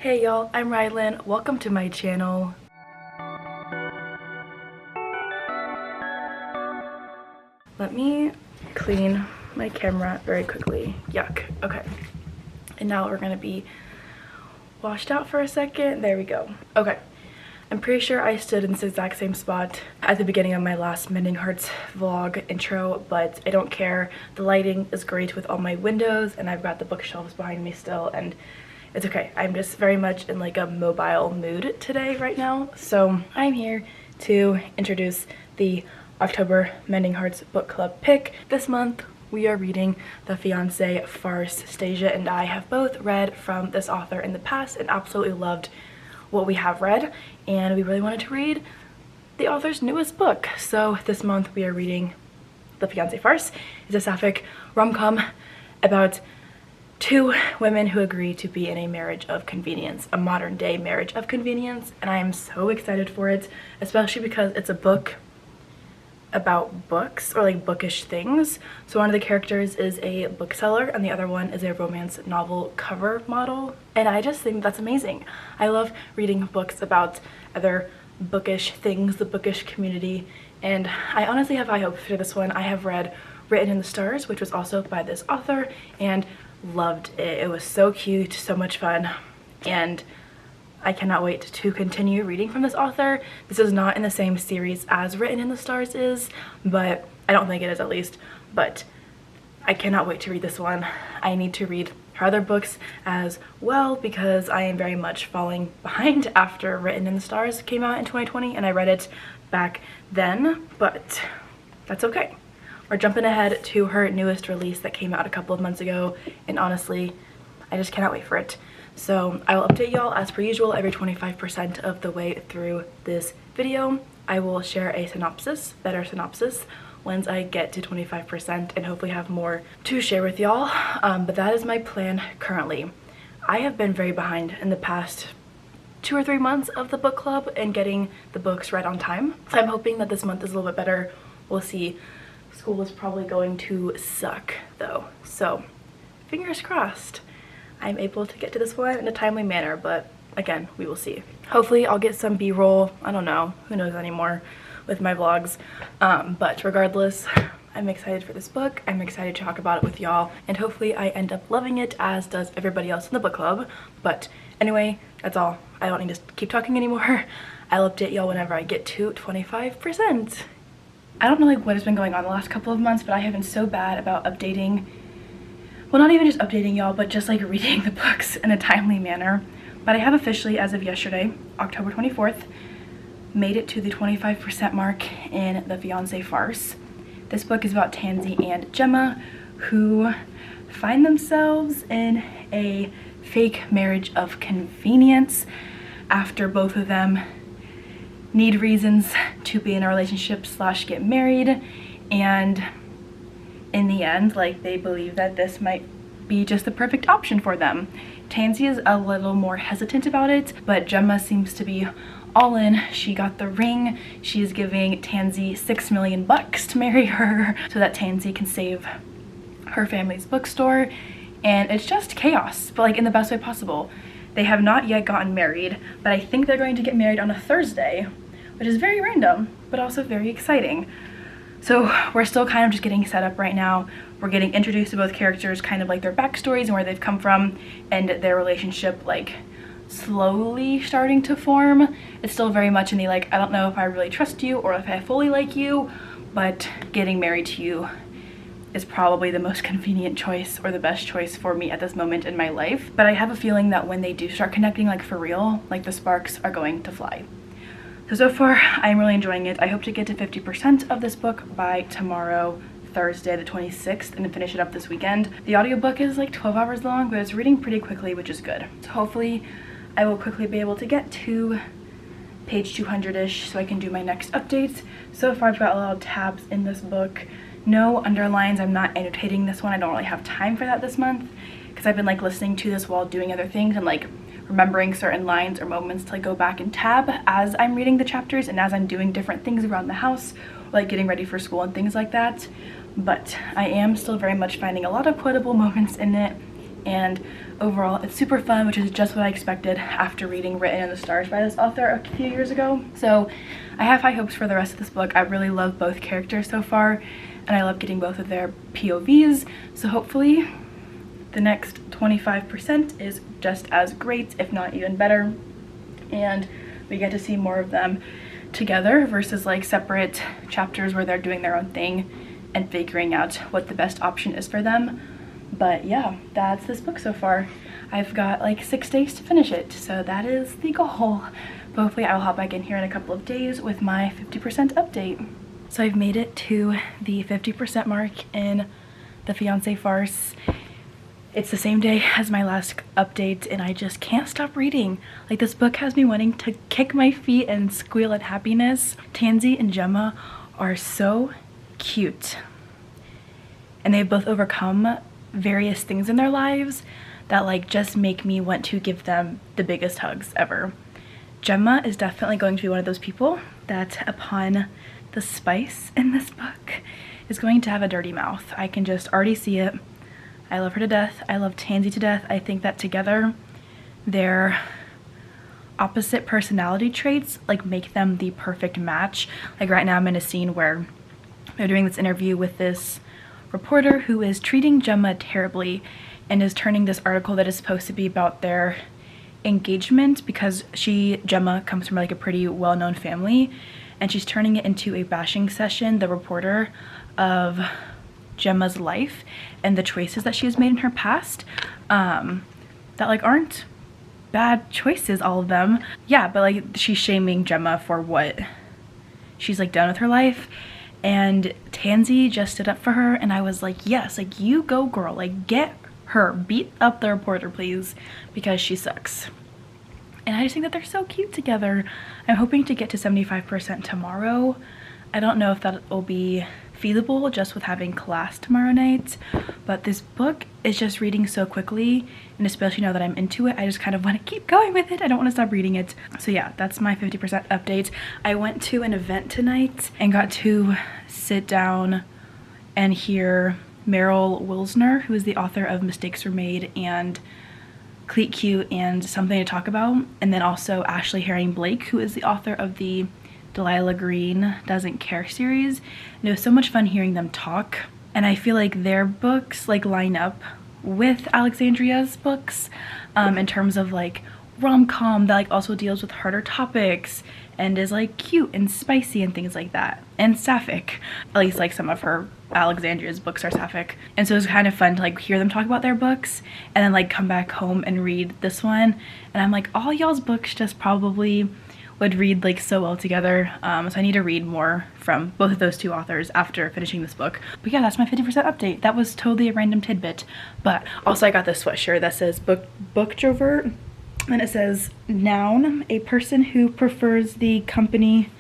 Hey y'all, I'm Rylan. Welcome to my channel. Let me clean my camera very quickly. Yuck. Okay. And now we're gonna be washed out for a second. There we go. Okay. I'm pretty sure I stood in this exact same spot at the beginning of my last Mending Hearts vlog intro, but I don't care. The lighting is great with all my windows, and I've got the bookshelves behind me still, and it's okay. I'm just very much in like a mobile mood today right now. So I'm here to introduce the October Mending Hearts book club pick. This month we are reading The Fiancée Farce. Stasia and I have both read from this author in the past and absolutely loved what we have read, and we really wanted to read the author's newest book. So this month we are reading The Fiancée Farce. It's a sapphic rom-com about two women who agree to be in a marriage of convenience, a modern day marriage of convenience, and I am so excited for it, especially because it's a book about books, or like bookish things. So one of the characters is a bookseller and the other one is a romance novel cover model, and I just think that's amazing. I love reading books about other bookish things, the bookish community, and I honestly have high hopes for this one. I have read Written in the Stars, which was also by this author, and loved it. It was so cute, so much fun, and I cannot wait to continue reading from this author. This is not in the same series as Written in the Stars is, but I don't think it is, at least, but I cannot wait to read this one. I need to read her other books as well because I am very much falling behind after Written in the Stars came out in 2020 and I read it back then, but that's okay. We're jumping ahead to her newest release that came out a couple of months ago, and honestly, I just cannot wait for it. So I will update y'all as per usual every 25% of the way through this video. I will share a synopsis, better synopsis, once I get to 25% and hopefully have more to share with y'all. But that is my plan currently. I have been very behind in the past 2 or 3 months of the book club and getting the books read on time. So I'm hoping that this month is a little bit better. We'll see. School is probably going to suck though. So fingers crossed I'm able to get to this one in a timely manner, but again, we will see. Hopefully I'll get some b-roll, I don't know, who knows anymore with my vlogs, but regardless, I'm excited for this book. I'm excited to talk about it with y'all, and hopefully I end up loving it, as does everybody else in the book club. But anyway, that's all. I don't need to keep talking anymore. I'll update y'all whenever I get to 25%. I don't know like what has been going on the last couple of months, but I have been so bad about updating, well, not even just updating y'all, but just like reading the books in a timely manner. But I have officially, as of yesterday, October 24th, made it to the 25% mark in The Fiancée Farce. This book is about Tansy and Gemma, who find themselves in a fake marriage of convenience after both of them need reasons to be in a relationship / get married, and in the end, like, they believe that this might be just the perfect option for them. Tansy is a little more hesitant about it, but Gemma seems to be all in. She got the ring. She is giving Tansy $6 million to marry her so that Tansy can save her family's bookstore, and it's just chaos, but like in the best way possible. They have not yet gotten married, but I think they're going to get married on a Thursday, which is very random, but also very exciting. So we're still kind of just getting set up right now. We're getting introduced to both characters, kind of like their backstories and where they've come from, and their relationship like slowly starting to form. It's still very much in the like, I don't know if I really trust you or if I fully like you, but getting married to you is probably the most convenient choice or the best choice for me at this moment in my life. But I have a feeling that when they do start connecting like for real, like the sparks are going to fly. So far, I'm really enjoying it. I hope to get to 50% of this book by tomorrow, Thursday the 26th, and then finish it up this weekend. The audiobook is like 12 hours long, but it's reading pretty quickly, which is good. So hopefully I will quickly be able to get to page 200-ish so I can do my next updates. So far I've got a lot of tabs in this book. No underlines. I'm not annotating this one. I don't really have time for that this month because I've been like listening to this while doing other things and like remembering certain lines or moments to like go back and tab as I'm reading the chapters and as I'm doing different things around the house, like getting ready for school and things like that. But I am still very much finding a lot of quotable moments in it, and overall it's super fun, which is just what I expected after reading Written in the Stars by this author a few years ago. So I have high hopes for the rest of this book. I really love both characters so far, and I love getting both of their POVs, so hopefully the next 25% is just as great, if not even better, and we get to see more of them together versus like separate chapters where they're doing their own thing and figuring out what the best option is for them. But yeah, that's this book so far. I've got like 6 days to finish it, so that is the goal. But hopefully I'll hop back in here in a couple of days with my 50% update. So I've made it to the 50% mark in the Fiancée Farce. It's the same day as my last update, and I just can't stop reading. Like, this book has me wanting to kick my feet and squeal at happiness. Tansy and Gemma are so cute, and they've both overcome various things in their lives that like just make me want to give them the biggest hugs ever. Gemma is definitely going to be one of those people that upon the spice in this book is going to have a dirty mouth. I can just already see it. I love her to death. I love Tansy to death. I think that together their opposite personality traits like make them the perfect match. Like right now I'm in a scene where they're doing this interview with this reporter who is treating Gemma terribly and is turning this article that is supposed to be about their engagement, because Gemma comes from like a pretty well-known family, and she's turning it into a bashing session, the reporter, of Gemma's life and the choices that she has made in her past that like aren't bad choices, all of them. Yeah, but like she's shaming Gemma for what she's like done with her life, and Tansy just stood up for her, and I was like, yes, like you go girl, like get her, beat up the reporter please, because she sucks. And I just think that they're so cute together. I'm hoping to get to 75% tomorrow. I don't know if that will be feasible just with having class tomorrow night, but this book is just reading so quickly, and especially now that I'm into it, I just kind of want to keep going with it. I don't want to stop reading it. So yeah, that's my 50% update. I went to an event tonight and got to sit down and hear Meryl Wilsner, who is the author of Mistakes Were Made and Cleat Cute and Something to Talk About, and then also Ashley Herring Blake, who is the author of the Delilah Green Doesn't Care series. And it was so much fun hearing them talk, and I feel like their books like line up with Alexandria's books in terms of like rom-com that like also deals with harder topics and is like cute and spicy and things like that, and sapphic. At least like some of her Alexandria's books are sapphic, and so it was kind of fun to like hear them talk about their books and then like come back home and read this one, and I'm like, all y'all's books just probably would read like so well together. So I need to read more from both of those two authors after finishing this book. But yeah, that's my 50% update. That was totally a random tidbit, but also I got this sweatshirt that says Booktuber, and it says, noun, a person who prefers the company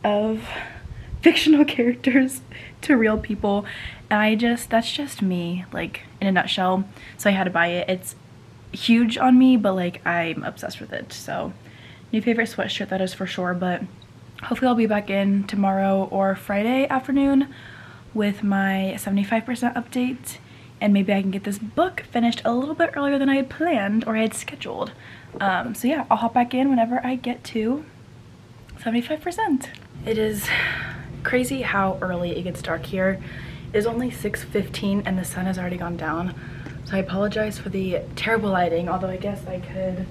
of fictional characters to real people. And that's just me, like in a nutshell. So I had to buy it. It's huge on me, but like I'm obsessed with it. So new favorite sweatshirt, that is for sure. But hopefully I'll be back in tomorrow or Friday afternoon with my 75% update, and maybe I can get this book finished a little bit earlier than I had planned or I had scheduled. So yeah, I'll hop back in whenever I get to 75%. It is crazy how early it gets dark here. It is only 6:15 and the sun has already gone down. So I apologize for the terrible lighting, although I guess I could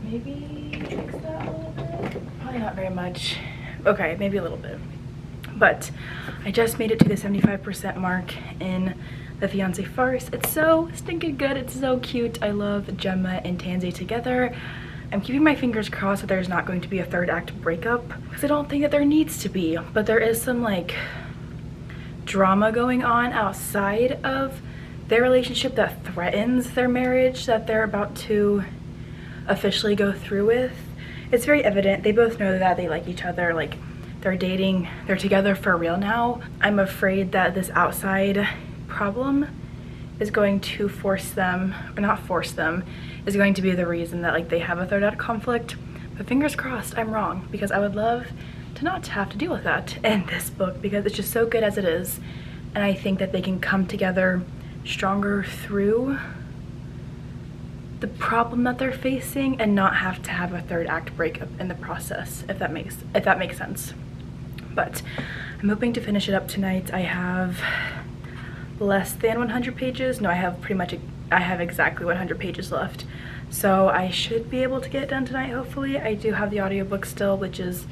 maybe fix that a little bit. Probably not very much. Okay, maybe a little bit. But I just made it to the 75% mark in the Fiancée Farce. It's so stinking good. It's so cute. I love Gemma and Tansy together. I'm keeping my fingers crossed that there's not going to be a third act breakup, because I don't think that there needs to be, but there is some like drama going on outside of their relationship that threatens their marriage that they're about to officially go through with. It's very evident. They both know that they like each other, like they're dating, they're together for real now. I'm afraid that this outside problem is going to force them, or not force them, is going to be the reason that like they have a third act conflict. But fingers crossed I'm wrong, because I would love to not have to deal with that in this book, because it's just so good as it is, and I think that they can come together stronger through the problem that they're facing and not have to have a third act breakup in the process, if that makes sense. But I'm hoping to finish it up tonight. I have less than 100 pages. No, I have exactly 100 pages left. So I should be able to get it done tonight, hopefully. I do have the audiobook still, which is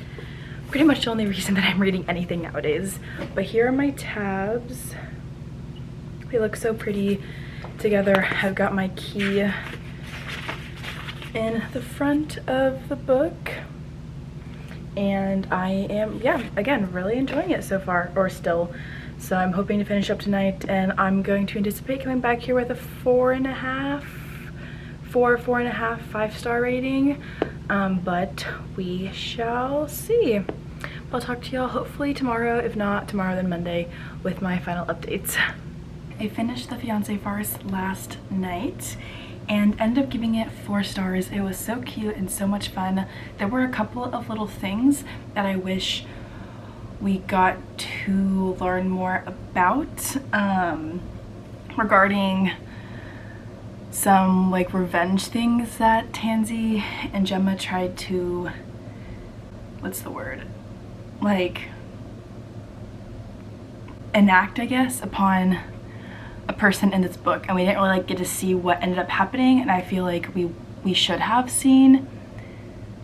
pretty much the only reason that I'm reading anything nowadays. But here are my tabs. They look so pretty together. I've got my key in the front of the book. And I am, yeah, again, really enjoying it so far, or still. So I'm hoping to finish up tonight, and I'm going to anticipate coming back here with a 4.5, 5-star rating. But we shall see. I'll talk to y'all hopefully tomorrow, if not tomorrow then Monday, with my final updates. I finished the Fiancée Farce last night and ended up giving it 4 stars. It was so cute and so much fun. There were a couple of little things that I wish we got to learn more about, regarding some like revenge things that Tansy and Gemma tried to, what's the word, like enact, I guess, upon a person in this book, and we didn't really like get to see what ended up happening. And I feel like we should have seen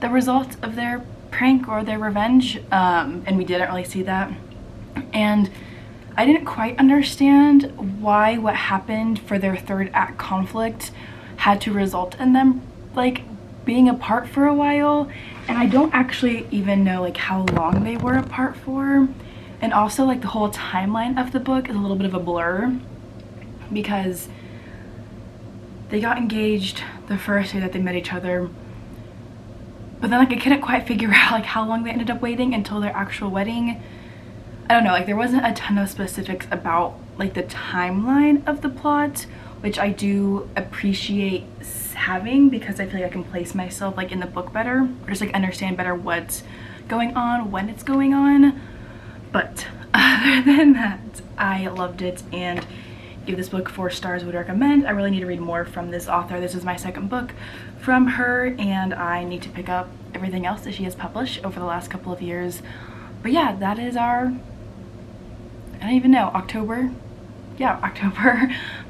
the results of their prank or their revenge, and we didn't really see that. And I didn't quite understand why what happened for their third act conflict had to result in them like being apart for a while. And I don't actually even know like how long they were apart for, and also like the whole timeline of the book is a little bit of a blur, because they got engaged the first day that they met each other, but then like I couldn't quite figure out like how long they ended up waiting until their actual wedding. I don't know, like there wasn't a ton of specifics about like the timeline of the plot, which I do appreciate having, because I feel like I can place myself like in the book better, or just like understand better what's going on when it's going on. But other than that, I loved it and give this book 4 stars. Would recommend. I really need to read more from this author. This is my second book from her, and I need to pick up everything else that she has published over the last couple of years. But yeah, that is our, I don't even know, October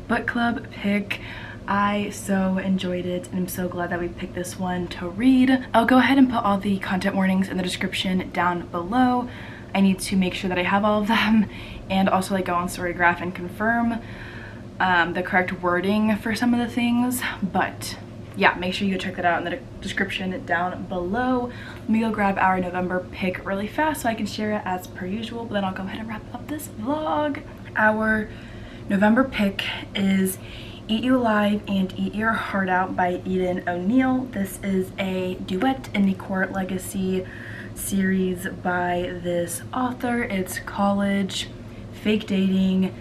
book club pick. I so enjoyed it, and I'm so glad that we picked this one to read. I'll go ahead and put all the content warnings in the description down below. I need to make sure that I have all of them, and also like go on Storygraph and confirm the correct wording for some of the things. But yeah, make sure you go check that out in the description down below. Let me go grab our November pick really fast so I can share it as per usual, but then I'll go ahead and wrap up this vlog. Our November pick is Eat You Alive and Eat Your Heart Out by Eden O'Neill. This is a duet in the Court Legacy series by this author. It's college, fake dating,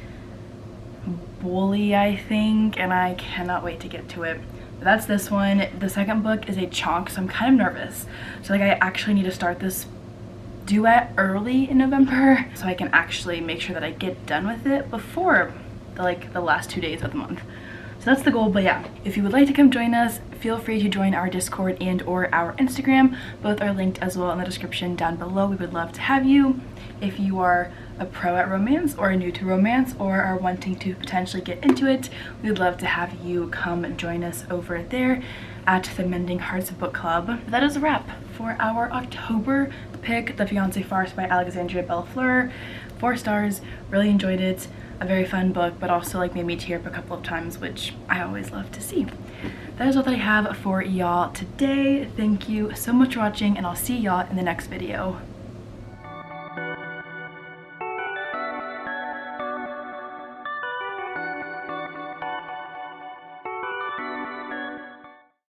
bully, I think, and I cannot wait to get to it. But that's this one. The second book is a chunk, so I'm kind of nervous. So like I actually need to start this duet early in November so I can actually make sure that I get done with it before the last 2 days of the month. So that's the goal. But yeah, if you would like to come join us, feel free to join our Discord and or our Instagram. Both are linked as well in the description down below. We would love to have you. If you are a pro at romance or new to romance or are wanting to potentially get into it, we would love to have you come join us over there at the Mending Hearts Book Club. That is a wrap for our October pick, The Fiancée Farce by Alexandria Bellefleur. 4 stars, really enjoyed it. A very fun book, but also like made me tear up a couple of times, which I always love to see. That is all that I have for y'all today. Thank you so much for watching, and I'll see y'all in the next video.